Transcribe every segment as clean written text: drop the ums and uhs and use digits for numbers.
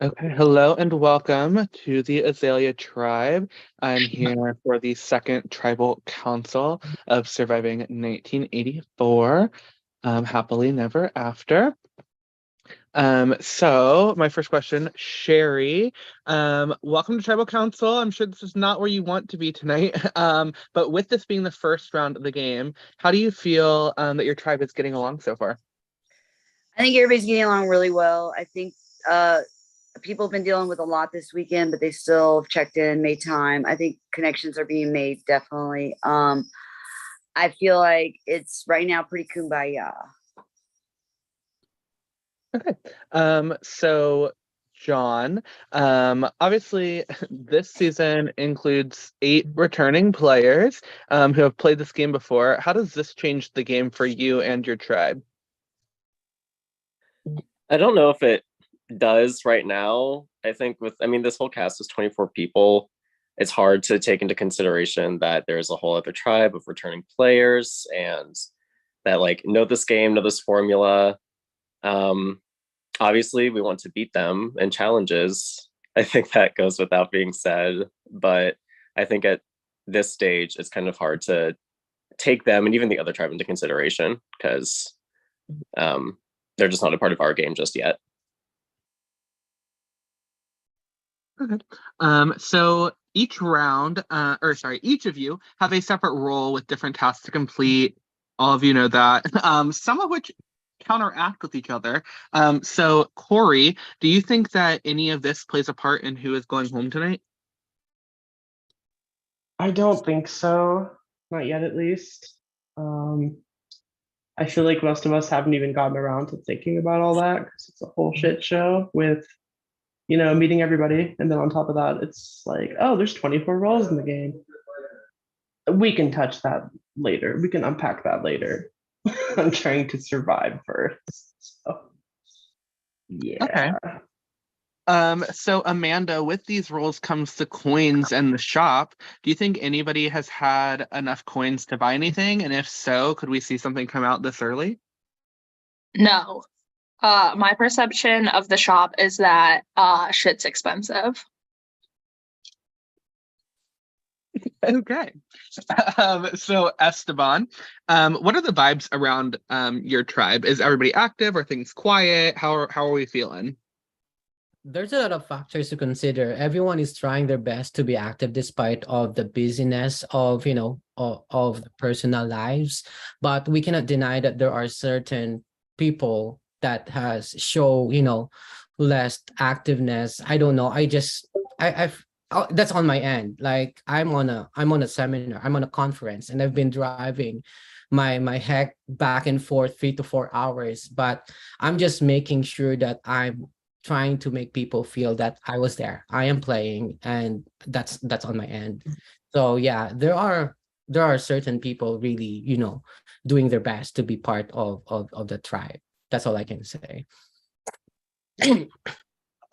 Okay, hello and welcome to the Azalea tribe. I'm here for the second tribal council of surviving 1984, happily never after. So my first question, Sherry, welcome to tribal council. I'm sure this is not where you want to be tonight, but with this being the first round of the game, how do you feel that your tribe is getting along so far? I think everybody's getting along really well. I think people have been dealing with a lot this weekend, but they still have checked in, made time. I think connections are being made, definitely. I feel like it's right now pretty kumbaya. Okay. So John, obviously this season includes 8 returning players who have played this game before. How does this change the game for you and your tribe? I don't know if it does right now. I mean, this whole cast is 24 people. It's hard to take into consideration that there's a whole other tribe of returning players and that like know this game, know this formula. Um, Obviously, we want to beat them in challenges. I think that goes without being said, but I think at this stage, it's kind of hard to take them and even the other tribe into consideration because um, they're just not a part of our game just yet. Okay. So each round, or sorry, each of you have a separate role with different tasks to complete. All of you know that. Some of which counteract with each other. So Corey, do you think that any of this plays a part in who is going home tonight? I don't think so. Not yet, at least. Um, I feel like most of us haven't even gotten around to thinking about all that because it's a whole shit show with, meeting everybody. And then on top of that, it's like, oh, there's 24 roles in the game. We can touch that later. We can unpack that later. I'm trying to survive first. So, Okay. yeah. So Amanda, with these roles comes the coins and the shop. Do you think anybody has had enough coins to buy anything? And if so, could we see something come out this early? No. My perception of the shop is that shit's expensive. Okay. So Esteban, what are the vibes around your tribe? Is everybody active? Are things quiet? How are we feeling? There's a lot of factors to consider. Everyone is trying their best to be active despite of the busyness of, of the personal lives. But we cannot deny that there are certain people that has show, less activeness. I don't know. That's on my end. Like I'm on a seminar, I'm on a conference, and I've been driving my heck back and forth 3 to 4 hours. But I'm just making sure that I'm trying to make people feel that I was there. I am playing, and that's on my end. So yeah, there are certain people really, doing their best to be part of the tribe. That's all I can say.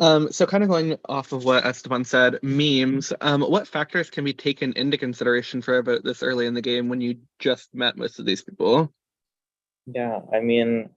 So kind of going off of what Esteban said, memes, what factors can be taken into consideration for about this early in the game when you just met most of these people? Yeah, I mean,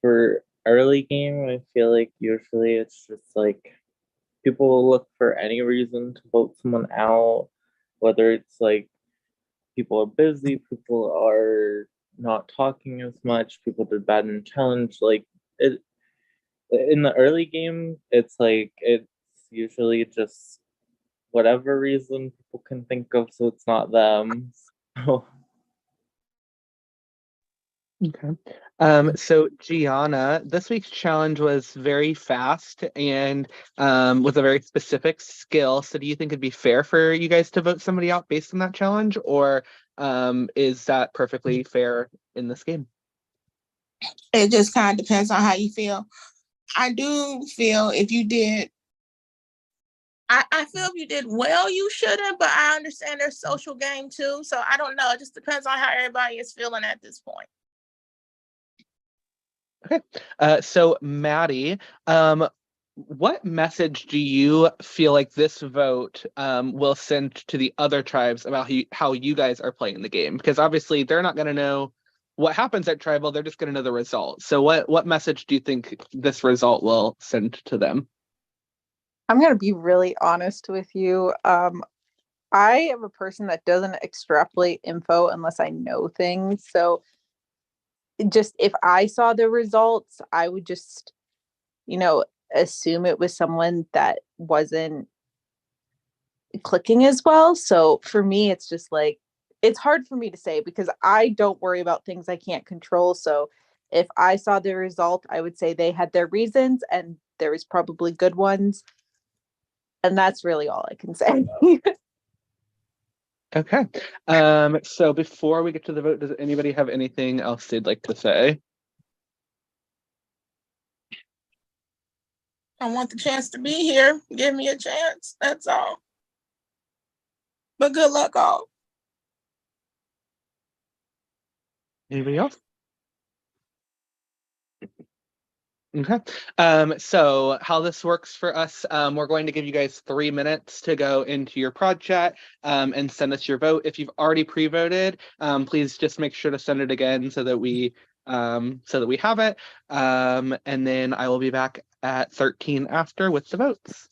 for early game, I feel like usually it's just like people will look for any reason to vote someone out, whether it's like people are busy, people are not talking as much, people did bad in challenge. Like it in the early game, it's like it's usually just whatever reason people can think of, so it's not them. So Okay. So Gianna, this week's challenge was very fast and with a very specific skill. So do you think it'd be fair for you guys to vote somebody out based on that challenge, or is that perfectly fair in this game? It just kind of depends on how you feel. I do feel if you did, I feel if you did well, you shouldn't, but I understand there's social game too. So I don't know. It just depends on how everybody is feeling at this point. Okay. So Maddie, what message do you feel like this vote will send to the other tribes about how you guys are playing the game? Because obviously they're not going to know what happens at tribal, they're just going to know the result. So what message do you think this result will send to them? I'm gonna be really honest with you. I am a person that doesn't extrapolate info unless I know things. So just if I saw the results, I would just, you know, assume it was someone that wasn't clicking as well. So for me, it's just like it's hard for me to say because I don't worry about things I can't control. So if I saw the result, I would say they had their reasons and there was probably good ones. And that's really all I can say. Okay. So before we get to the vote, does anybody have anything else they'd like to say? I want the chance to be here. Give me a chance. That's all. But good luck, all. Anybody else? Okay. So how this works for us, we're going to give you guys 3 minutes to go into your prod chat and send us your vote. If you've already pre-voted, please just make sure to send it again so that we have it. And then I will be back at 13 after with the votes.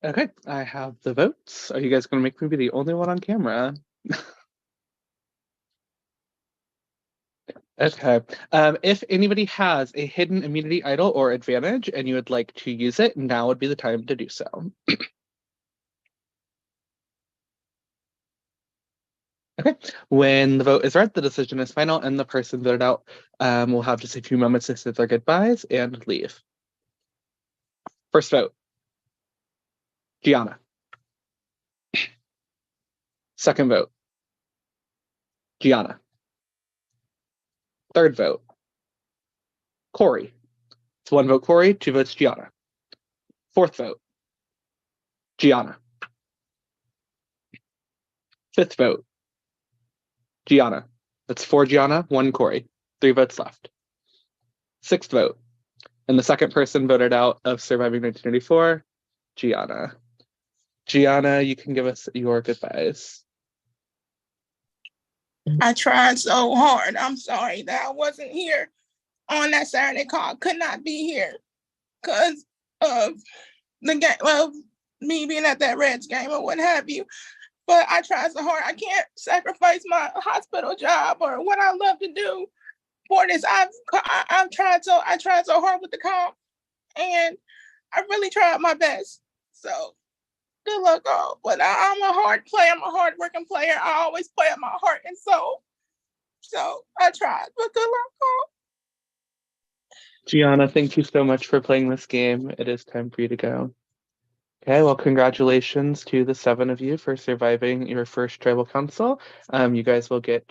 Okay, I have the votes. Are you guys going to make me be the only one on camera? Okay. If anybody has a hidden immunity idol or advantage and you would like to use it, now would be the time to do so. Okay. When the vote is read, the decision is final, and the person voted out will have just a few moments to say their goodbyes and leave. First vote, Gianna. Second vote, Gianna. Third vote, Corey. It's 1 vote Corey, 2 votes Gianna. Fourth vote, Gianna. Fifth vote, Gianna. That's 4 Gianna, 1 Corey. 3 votes left. Sixth vote, and the second person voted out of Surviving 1984, Gianna. Gianna, you can give us your goodbyes. I tried so hard. I'm sorry that I wasn't here on that Saturday call. Could not be here because of the game, of me being at that Reds game or what have you. But I tried so hard. I can't sacrifice my hospital job or what I love to do for this. I tried so hard with the comp, and I really tried my best. So good luck, all. But I'm a hard player. I'm a hard working player. I always play at my heart and soul. So I tried, but good luck, all. Gianna, thank you so much for playing this game. It is time for you to go. Okay, well, congratulations to the 7 of you for surviving your first tribal council. You guys will get